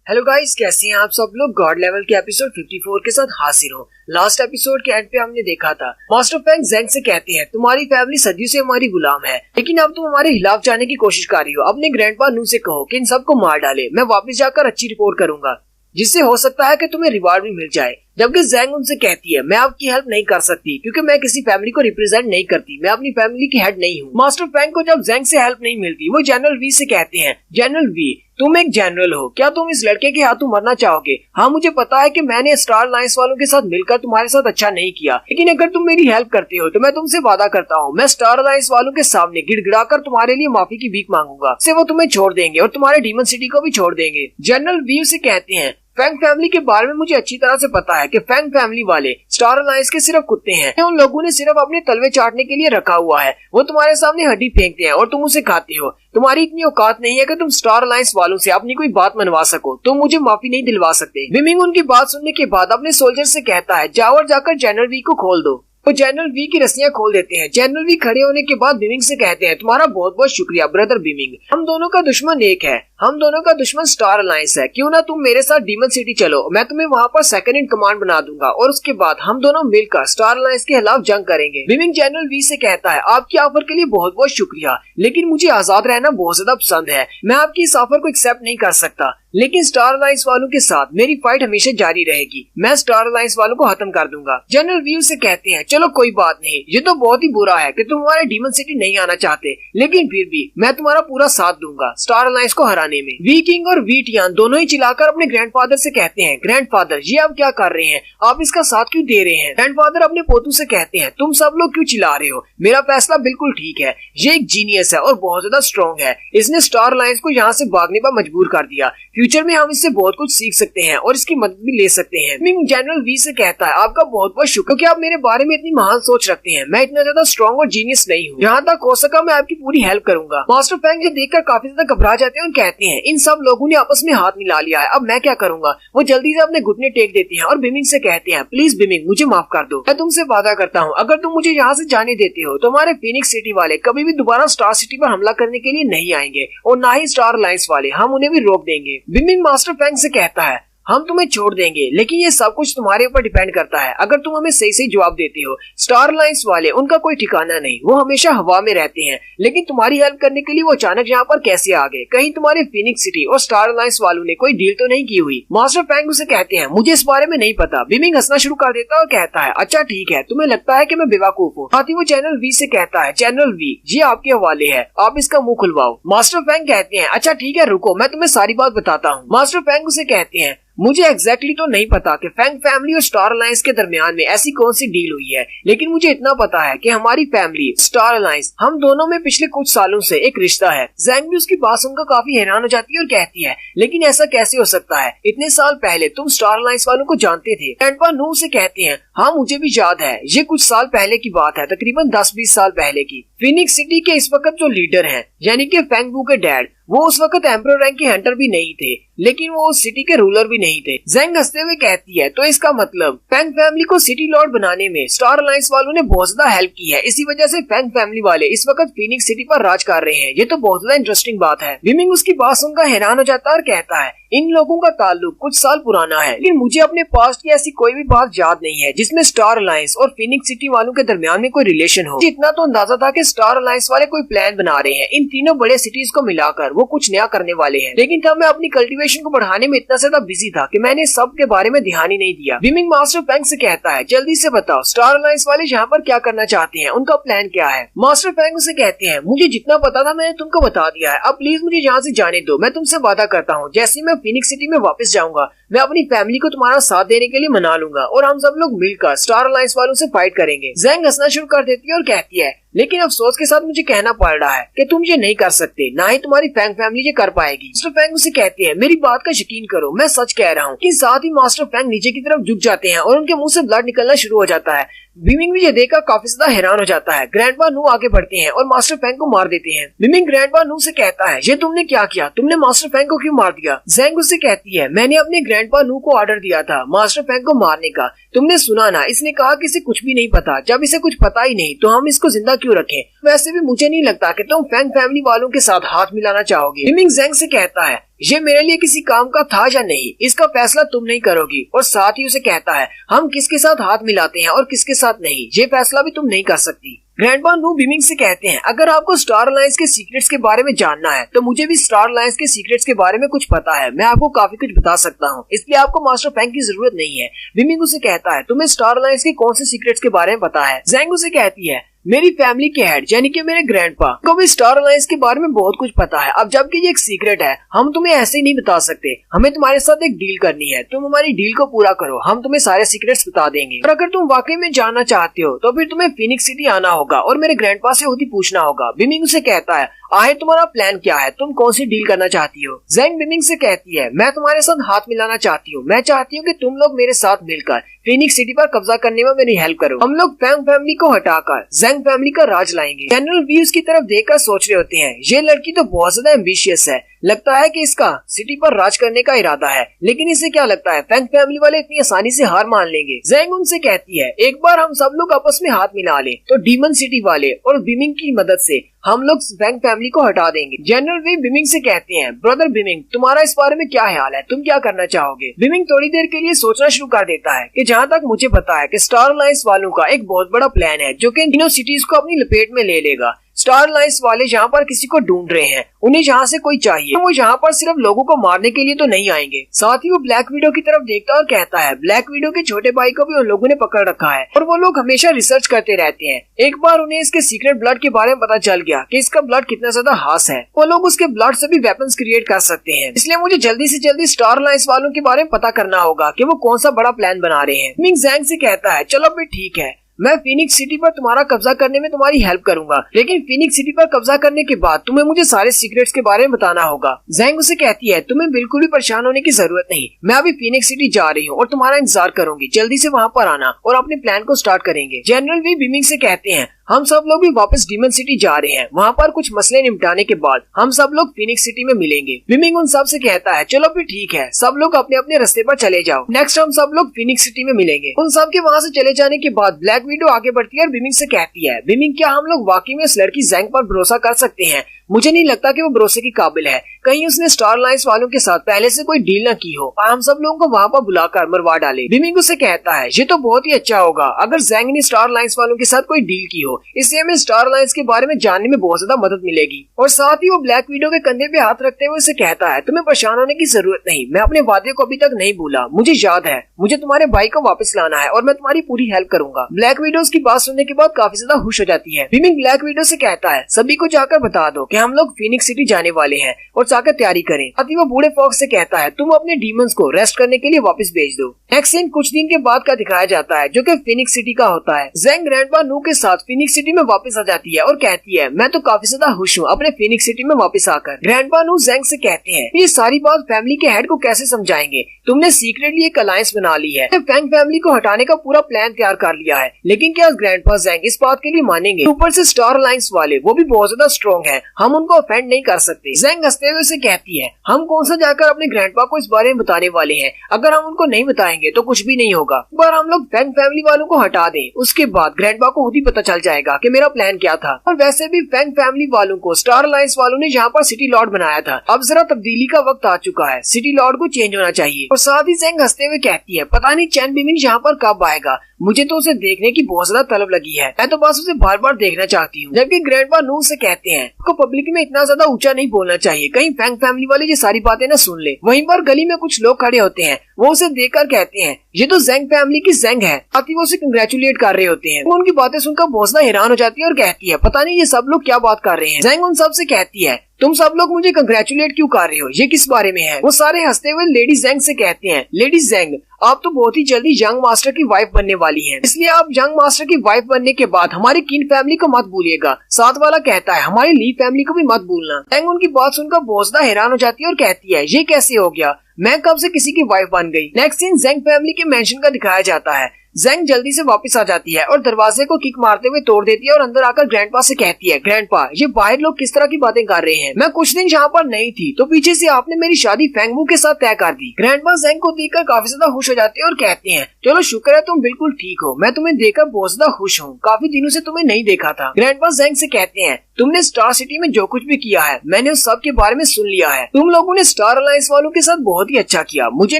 Hello guys, कैसे हैं आप सब लोग। गॉड लेवल के एपिसोड 54 के साथ हाजिर हूँ। लास्ट एपिसोड के एंड पे हमने देखा था मास्टर फैंग ज़ेंग से कहते हैं तुम्हारी फैमिली सदियों से हमारी गुलाम है, लेकिन अब तुम हमारे खिलाफ जाने की कोशिश कर रही हो। अपने ग्रैंडपा नू से कहो कि इन सबको मार डाले। मैं वापस जाकर अच्छी रिपोर्ट करूंगा, जिससे हो सकता है कि तुम्हें रिवार्ड भी मिल जाए। जबकि ज़ेंग उनसे कहती है मैं आपकी हेल्प नहीं कर सकती क्योंकि मैं किसी फैमिली को रिप्रेजेंट नहीं करती, मैं अपनी फैमिली की हेड नहीं हूँ। मास्टर फैंग को जब ज़ेंग से हेल्प नहीं मिलती, वो जनरल वी से कहते हैं जनरल वी, तुम एक जनरल हो, क्या तुम इस लड़के के हाथों मरना चाहोगे? हाँ, मुझे पता है कि मैंने स्टार अलायंस वालों के साथ मिलकर तुम्हारे साथ अच्छा नहीं किया, लेकिन अगर तुम मेरी हेल्प करते हो तो मैं तुमसे वादा करता हूँ मैं स्टार अलायंस वालों के सामने गिड़गिड़ाकर तुम्हारे लिए माफी की भीख मांगूंगा। इससे वो तुम्हें छोड़ देंगे और तुम्हारे डीमन सिटी को भी छोड़ देंगे। जनरल वी से कहते हैं फैंग फैमिली के बारे में मुझे अच्छी तरह से पता है कि फैंग फैमिली वाले स्टार अलायंस के सिर्फ कुत्ते हैं। उन लोगों ने सिर्फ अपने तलवे चाटने के लिए रखा हुआ है। वो तुम्हारे सामने हड्डी फेंकते हैं और तुम उसे खाते हो। तुम्हारी इतनी औकात नहीं है कि तुम स्टार अलायंस वालों से अपनी कोई बात मनवा सको। तुम मुझे माफी नहीं दिलवा सकते। विमिंग उनकी बात सुनने के बाद अपने सोल्जर से कहता है जाओ और जाकर जनरल वी को खोल दो। वो जनरल वी की रस्सियां खोल देते हैं। जनरल वी खड़े होने के बाद बिमिंग से कहते हैं तुम्हारा बहुत बहुत शुक्रिया ब्रदर बिमिंग, हम दोनों का दुश्मन एक है, हम दोनों का दुश्मन स्टार अलायंस है। क्यों ना तुम मेरे साथ डीमन सिटी चलो, मैं तुम्हें वहाँ पर सेकंड इन कमांड बना दूंगा और उसके बाद हम दोनों मिलकर स्टार अलायंस के खिलाफ जंग करेंगे। बिमिंग जनरल वी से कहता है आपकी ऑफर के लिए बहुत बहुत शुक्रिया, लेकिन मुझे आजाद रहना बहुत ज्यादा पसंद है। मैं आपकी इस ऑफर को एक्सेप्ट नहीं कर सकता, लेकिन स्टार अलायंस वालों के साथ मेरी फाइट हमेशा जारी रहेगी। मैं स्टार अलायंस वालों को खत्म कर दूंगा। जनरल वी से कहते हैं चलो कोई बात नहीं, ये तो बहुत ही बुरा है कि तुम हमारे डीमन सिटी नहीं आना चाहते, लेकिन फिर भी मैं तुम्हारा पूरा साथ दूंगा स्टार अलायंस को हराने में। वी किंग और वी टियान दोनों ही चिल्लाकर अपने ग्रैंडफादर से कहते हैं ग्रैंडफादर ये आप क्या कर रहे हैं, आप इसका साथ क्यों दे रहे हैं? ग्रैंडफादर अपने पोतू से कहते हैं तुम सब लोग क्यों चिल्ला रहे हो, मेरा फैसला बिल्कुल ठीक है। ये एक जीनियस है और बहुत ज्यादा स्ट्रॉन्ग है, इसने स्टार अलायंस को यहाँ से भागने पर मजबूर कर दिया। फ्यूचर में हम इससे बहुत कुछ सीख सकते हैं और इसकी मदद भी ले सकते हैं। मिंग जनरल वी से कहता है आपका बहुत बहुत शुक्र कि आप मेरे बारे में इतनी महान सोच रखते हैं। मैं इतना ज्यादा स्ट्रॉन्ग और जीनियस नहीं हूँ, जहाँ तक हो सका मैं आपकी पूरी हेल्प करूंगा। मास्टर फैंग ये देखकर काफी ज्यादा घबरा जाते हैं और कहते हैं इन सब लोगों ने आपस में हाथ मिला लिया है, अब मैं क्या करूंगा? वो जल्दी से अपने घुटने टेक देते हैं और बिमिंग से कहते हैं प्लीज बिमिंग मुझे माफ कर दो, मैं तुमसे वादा करता हूँ अगर तुम मुझे यहाँ से जाने देते हो तो हमारे फीनिक्स सिटी वाले कभी भी दोबारा स्टार सिटी पर हमला करने के लिए नहीं आएंगे और ना ही स्टार अलायंस वाले, हम उन्हें भी रोक देंगे। बिमिंग मास्टर फैंग से कहता है हम तुम्हें छोड़ देंगे, लेकिन ये सब कुछ तुम्हारे ऊपर डिपेंड करता है। अगर तुम हमें सही सही जवाब देते हो। स्टार अलायंस वाले उनका कोई ठिकाना नहीं, वो हमेशा हवा में रहते हैं, लेकिन तुम्हारी हेल्प करने के लिए वो अचानक यहाँ पर कैसे आ गए? कहीं तुम्हारे फीनिक्स सिटी और स्टार अलायंस वालों ने कोई डील तो नहीं की हुई? मास्टर फैंग उसे कहते हैं मुझे इस बारे में नहीं पता। बिमिंग हंसना शुरू कर देता है और कहता है अच्छा ठीक है, तुम्हें लगता है कि मैं बेवकूफ हूँ। साथ ही वो जनरल वी से कहता है जनरल वी ये आपके हवाले है, आप इसका मुंह खुलवाओ। मास्टर फैंग कहते हैं अच्छा ठीक है रुको, मैं तुम्हें सारी बात बताता हूँ। मास्टर फैंग उसे कहते हैं मुझे एग्जैक्टली तो नहीं पता कि फैंग फैमिली और स्टार अलायंस के दरमियान में ऐसी कौन सी डील हुई है, लेकिन मुझे इतना पता है कि हमारी फैमिली स्टार अलायंस हम दोनों में पिछले कुछ सालों से एक रिश्ता है। ज़ेंग भी उसकी बात सुनकर काफी हैरान हो जाती है और कहती है लेकिन ऐसा कैसे हो सकता है? इतने साल पहले तुम स्टार अलायंस वालों को जानते थे? ग्रैंडपा नू से कहते हैं हाँ मुझे भी याद है, ये कुछ साल पहले की बात है, तकरीबन 10-20 साल पहले की। फीनिक्स सिटी के इस वक्त जो लीडर हैं यानी कि फैंग वू के डैड, वो उस वक्त एम्परर रैंक के हंटर भी नहीं थे, लेकिन वो उस सिटी के रूलर भी नहीं थे। ज़ेंग हंसते हुए कहती है तो इसका मतलब फैंग फैमिली को सिटी लॉर्ड बनाने में स्टार अलायंस वालों ने बहुत ज्यादा हेल्प की है, इसी वजह से फैंग फैमिली वाले इस वक्त फीनिक्स सिटी पर राज कर रहे हैं। ये तो बहुत ज्यादा इंटरेस्टिंग बात है। विमिंग उसकी बात सुनकर हैरान हो जाता है और कहता है इन लोगों का ताल्लुक कुछ साल पुराना है, लेकिन मुझे अपने पास्ट की ऐसी कोई भी बात याद नहीं है जिसमें स्टार अलायंस और फीनिक्स सिटी वालों के दरमियान में कोई रिलेशन हो। इतना तो अंदाजा था कि स्टार अलायंस वाले कोई प्लान बना रहे हैं इन तीनों बड़े सिटीज को मिलाकर वो कुछ नया करने वाले हैं, लेकिन तब मैं अपनी कल्टीवेशन को बढ़ाने में इतना ज्यादा बिजी था कि मैंने सब के बारे में ध्यान ही नहीं दिया। विमिंग मास्टर फैंग से कहता है जल्दी से बताओ स्टार अलायंस वाले यहाँ पर क्या करना चाहते हैं, उनका प्लान क्या है? मास्टर फैंग से कहते हैं मुझे जितना पता था मैंने तुमको बता दिया है, अब प्लीज मुझे यहाँ से जाने दो। मैं तुमसे वादा करता हूँ जैसे मैं फीनिक्स सिटी में वापस जाऊंगा मैं अपनी फैमिली को तुम्हारा साथ देने के लिए मना लूंगा और हम सब लोग मिलकर स्टार अलायंस वालों से फाइट करेंगे। ज़ेंग हंसना शुरू कर देती है और कहती है लेकिन अफसोस के साथ मुझे कहना पड़ रहा है कि तुम ये नहीं कर सकते, ना ही तुम्हारी फैंग फैमिली ये कर पाएगी। मास्टर फैंग उसे कहते हैं मेरी बात का यकीन करो, मैं सच कह रहा हूँ। साथ ही मास्टर फैंग नीचे की तरफ झुक जाते हैं और उनके मुंह से ब्लड निकलना शुरू हो जाता है। बिमिंग भी ये देखकर काफी ज्यादा हैरान हो जाता है। ग्रैंडपा नू आगे बढ़ते हैं और मास्टर फैंग को मार देते हैं। बिमिंग ग्रैंडपा नू से कहता है ये तुमने क्या किया, तुमने मास्टर फैंग को क्यों मार दिया? ज़ेंग उससे कहती है मैंने अपने ग्रैंडपा नू को ऑर्डर दिया था मास्टर फैंग को मारने का, तुमने सुना ना, इसने कहा कि इसे कुछ भी नहीं पता। जब इसे कुछ पता ही नहीं तो हम इसको जिंदा क्यों रखें? वैसे भी मुझे नहीं लगता कि तुम फैंग फैमिली वालों के साथ हाथ मिलाना चाहोगे। बिमिंग ज़ेंग से कहता है ये मेरे लिए किसी काम का था या नहीं, इसका फैसला तुम नहीं करोगी। और साथ ही उसे कहता है हम किसके साथ हाथ मिलाते हैं और किसके साथ नहीं, ये फैसला भी तुम नहीं कर सकती। ग्रैंडपा नू बिमिंग से कहते हैं अगर आपको स्टार अलायंस के सीक्रेट्स के बारे में जानना है तो मुझे भी स्टार अलायंस के सीक्रेट्स के बारे में कुछ पता है, मैं आपको काफी कुछ बता सकता हूँ, इसलिए आपको मास्टर फैंग की जरूरत नहीं है। बिमिंग उसे कहता है तुम्हें स्टार अलायंस के कौन से सीक्रेट्स के बारे में पता है? ज़ेंग उसे कहती है मेरी फैमिली के हेड यानी कि मेरे ग्रैंडपा को भी स्टार अलायंस के बारे में बहुत कुछ पता है। अब जबकि ये एक सीक्रेट है, हम तुम्हें ऐसे ही नहीं बता सकते, हमें तुम्हारे साथ एक डील करनी है, तुम हमारी डील को पूरा करो, हम तुम्हें सारे सीक्रेट्स बता देंगे। और अगर तुम वाकई में जानना चाहते हो तो फिर तुम्हें फीनिक्स सिटी आना होगा और मेरे ग्रैंडपा से खुद ही पूछना होगा। बिमिंग उसे कहता है आए तुम्हारा प्लान क्या है, तुम कौन सी डील करना चाहती हो? ज़ेंग बिमिंग से कहती है मैं तुम्हारे साथ हाथ मिलाना चाहती हूँ, मैं चाहती हूँ कि तुम लोग मेरे साथ मिलकर फीनिक्स सिटी पर कब्जा करने में मेरी हेल्प करो। हम लोग फैंग फैमिली को हटाकर ज़ेंग फैमिली का राज लाएंगे। जनरल वी उसकी तरफ देखकर सोच रहे होते हैं ये लड़की तो बहुत ज्यादा एम्बिशियस है, लगता है कि इसका सिटी पर राज करने का इरादा है, लेकिन इसे क्या लगता है फैंग फैमिली वाले इतनी आसानी से हार मान लेंगे? ज़ेंग उनसे कहती है एक बार हम सब लोग आपस में हाथ मिला ले तो डीमन सिटी वाले और बिमिंग की मदद से हम लोग फैंग फैमिली को हटा देंगे। जनरल वी बिमिंग से कहते हैं ब्रदर बिमिंग तुम्हारा इस बारे में क्या ख्याल है, तुम क्या करना चाहोगे? बिमिंग थोड़ी देर के लिए सोचना शुरू कर देता है कि जहाँ तक मुझे पता है कि स्टार अलायंस वालों का एक बहुत बड़ा प्लान है जो कि इन तीनों सिटीज को अपनी लपेट में ले लेगा। स्टार अलायंस वाले यहाँ पर किसी को ढूंढ रहे हैं, उन्हें यहाँ से कोई चाहिए, तो वो यहाँ पर सिर्फ लोगों को मारने के लिए तो नहीं आएंगे। साथ ही वो ब्लैक विडो की तरफ देखता है और कहता है ब्लैक विडो के छोटे भाई को भी उन लोगों ने पकड़ रखा है और वो लोग हमेशा रिसर्च करते रहते हैं। एक बार उन्हें इसके सीक्रेट ब्लड के बारे में पता चल गया कि इसका ब्लड कितना ज्यादा हास है, वो लोग उसके ब्लड से भी वेपन्स क्रिएट कर सकते हैं, इसलिए मुझे जल्दी से जल्दी स्टार अलायंस वालों के बारे में पता करना होगा कि वो कौन सा बड़ा प्लान बना रहे हैं। बिमिंग ज़ेंग से कहता है चलो फिर ठीक है, मैं फीनिक्स सिटी पर तुम्हारा कब्जा करने में तुम्हारी हेल्प करूंगा, लेकिन फीनिक्स सिटी पर कब्जा करने के बाद तुम्हें मुझे सारे सीक्रेट्स के बारे में बताना होगा। ज़ेंग उसे कहती है तुम्हें बिल्कुल भी परेशान होने की जरूरत नहीं, मैं अभी फीनिक्स सिटी जा रही हूँ और तुम्हारा इंतजार करूंगी, जल्दी से वहाँ पर आना और अपने प्लान को स्टार्ट करेंगे। जनरल वी बिमिंग से कहते हैं हम सब लोग भी वापस डीमन सिटी जा रहे हैं, वहाँ पर कुछ मसले निपटाने के बाद हम सब लोग फीनिक्स सिटी में मिलेंगे। बिमिंग उन सब से कहता है चलो फिर ठीक है, सब लोग अपने अपने रास्ते पर चले जाओ, नेक्स्ट हम सब लोग फीनिक्स सिटी में मिलेंगे। उन सब के वहाँ से चले जाने के बाद ब्लैक विडो आगे बढ़ती है और बिमिंग से कहती है बिमिंग क्या हम लोग वाकई में उस लड़की ज़ेंग पर भरोसा कर सकते हैं? मुझे नहीं लगता कि वो भरोसे की काबिल है, कहीं उसने स्टार अलायंस वालों के साथ पहले से कोई डील न की हो और हम सब लोगों को वहाँ पर बुलाकर मरवा डाले। बिमिंग उसे कहता है ये तो बहुत ही अच्छा होगा अगर ज़ेंग ने स्टार अलायंस वालों के साथ कोई डील की हो, इससे हमें स्टार अलायंस के बारे में जानने में बहुत ज्यादा मदद मिलेगी। और साथ ही वो ब्लैक विडो के कंधे पे हाथ रखते हुए उसे कहता है तुम्हें परेशान होने की जरूरत नहीं, मैं अपने वादे को अभी तक नहीं भूला, मुझे याद है मुझे तुम्हारे भाई को वापस लाना है और मैं तुम्हारी पूरी हेल्प करूंगा। ब्लैक विडो की बात सुनने के बाद काफी ज्यादा खुश हो जाती है। बिमिंग ब्लैक विडो से कहता है सभी को जाकर बता दो कि हम लोग फीनिक्स सिटी जाने वाले हैं और जाकर तैयारी करें। अति वो बूढ़े फॉक्स से कहता है तुम अपने डीमंस को रेस्ट करने के लिए वापस भेज दो। नेक्स्ट सीन कुछ दिन के बाद का दिखाया जाता है जो कि फीनिक्स सिटी का होता है। ज़ेंग ग्रैंडपा नू के साथ फीनिक्स सिटी में वापस आ जाती है और कहती है मैं तो काफी ज्यादा खुश हूँ अपने फीनिक्स सिटी में वापस आकर। ग्रैंडपा नू ज़ेंग से कहते हैं ये सारी बात फैमिली के हेड को कैसे समझाएंगे, तुमने सीक्रेटली एक अलायंस बना ली है, फैंग फैमिली को हटाने का पूरा प्लान तैयार कर लिया है, लेकिन क्या ग्रैंडपा ज़ेंग इस बात के लिए मानेंगे? ऊपर से स्टार अलायंस वाले वो भी बहुत ज्यादा स्ट्रॉन्ग है, हम उनको ऑफेंड नहीं कर सकते। ज़ेंग हंसते हुए से कहती है हम कौन सा जाकर अपने ग्रैंडपा को इस बारे में बताने वाले हैं, अगर हम उनको नहीं बताएंगे तो कुछ भी नहीं होगा। एक बार हम लोग फैंग फैमिली वालों को हटा दें, उसके बाद ग्रैंडपा को खुद ही पता चल जाएगा कि मेरा प्लान क्या था। और वैसे भी फैंग फैमिली वालों को स्टार अलायंस वालों ने यहाँ पर सिटी लॉर्ड बनाया था, अब जरा तब्दीली का वक्त आ चुका है, सिटी लॉर्ड को चेंज होना चाहिए। और साथ ही ज़ेंग हंसते हुए कहती है पता नहीं चैन बिमिंग यहाँ पर कब आएगा, मुझे तो उसे देखने की बहुत ज्यादा तलब लगी है, मैं तो बस उसे बार बार देखना चाहती हूँ। जबकि ग्रैंडपा नू से कहते हैं आपको पब्लिक में इतना ज्यादा ऊंचा नहीं बोलना चाहिए, कहीं फैंग फैमिली वाले ये सारी बातें न सुन ले। वहीं पर गली में कुछ लोग खड़े होते हैं, वो उसे देखकर कहते हैं ये तो ज़ेंग फैमिली की ज़ेंग है, साथ ही वो उसे कंग्रेचुलेट कर रहे होते हैं। वो उनकी बातें सुनकर बहुत ज्यादा हैरान हो जाती है और कहती है पता नहीं ये सब लोग क्या बात कर रहे हैं। ज़ेंग उन सब से कहती है तुम सब लोग मुझे कंग्रेचुलेट क्यों कर रहे हो, ये किस बारे में है? वो सारे हंसते हुए लेडी ज़ेंग से कहते हैं लेडी ज़ेंग आप तो बहुत ही जल्दी यंग मास्टर की वाइफ बनने वाली हैं, इसलिए आप यंग मास्टर की वाइफ बनने के बाद हमारी किन फैमिली को मत भूलिएगा। साथ वाला कहता है हमारी ली फैमिली को भी मत भूलना। ज़ेंग उनकी बात सुनकर बहुत ज्यादा हैरान हो जाती है और कहती है ये कैसे हो गया, मैं कब से किसी की वाइफ बन गई। नेक्स्ट सीन ज़ेंग फैमिली के मेंशन का दिखाया जाता है। जेंग जल्दी से वापस आ जाती है और दरवाजे को किक मारते हुए तोड़ देती है और अंदर आकर ग्रैंडपा से कहती है, ग्रैंडपा ये बाहर लोग किस तरह की बातें कर रहे हैं, मैं कुछ दिन यहाँ पर नहीं थी तो पीछे से आपने मेरी शादी फेंग वू के साथ तय कर दी। ग्रैंडपा जेंग को देखकर काफी ज्यादा खुश हो जाते हैं और कहते हैं, चलो शुक्र है तुम बिल्कुल ठीक हो, मैं तुम्हें देखकर बहुत ज्यादा खुश हूँ, काफी दिनों से तुम्हें नहीं देखा था। ग्रैंडपा जेंग से कहते हैं, तुमने स्टार सिटी में जो कुछ भी किया है मैंने उस सब के बारे में सुन लिया है, तुम लोगों ने स्टार अलायंस वालों के साथ बहुत ही अच्छा किया, मुझे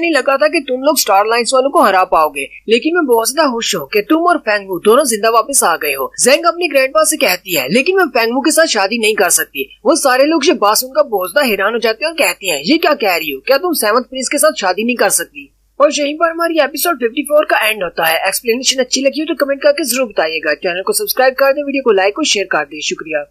नहीं लगा था कि तुम लोग स्टार अलायंस वालों को हरा पाओगे, लेकिन मैं बहुत ज्यादा खुश हूँ कि तुम और फेंग वू दोनों जिंदा वापस आ गए हो। जेंग अपनी ग्रैंडपा से कहती है, लेकिन मैं फेंग वू के साथ शादी नहीं कर सकती। वो सारे लोग ये बात सुनकर बहुत ज्यादा हैरान हो जाते हैं और कहते हैं, ये क्या कह रही हो, क्या तुम 7th प्रिंस के साथ शादी नहीं कर सकती। और यहीं पर हमारी एपिसोड 54 का एंड होता है। एक्सप्लेनेशन अच्छी लगी हो तो कमेंट करके जरूर बताइएगा। चैनल को सब्सक्राइब कर दे, वीडियो को लाइक और शेयर कर दे। शुक्रिया।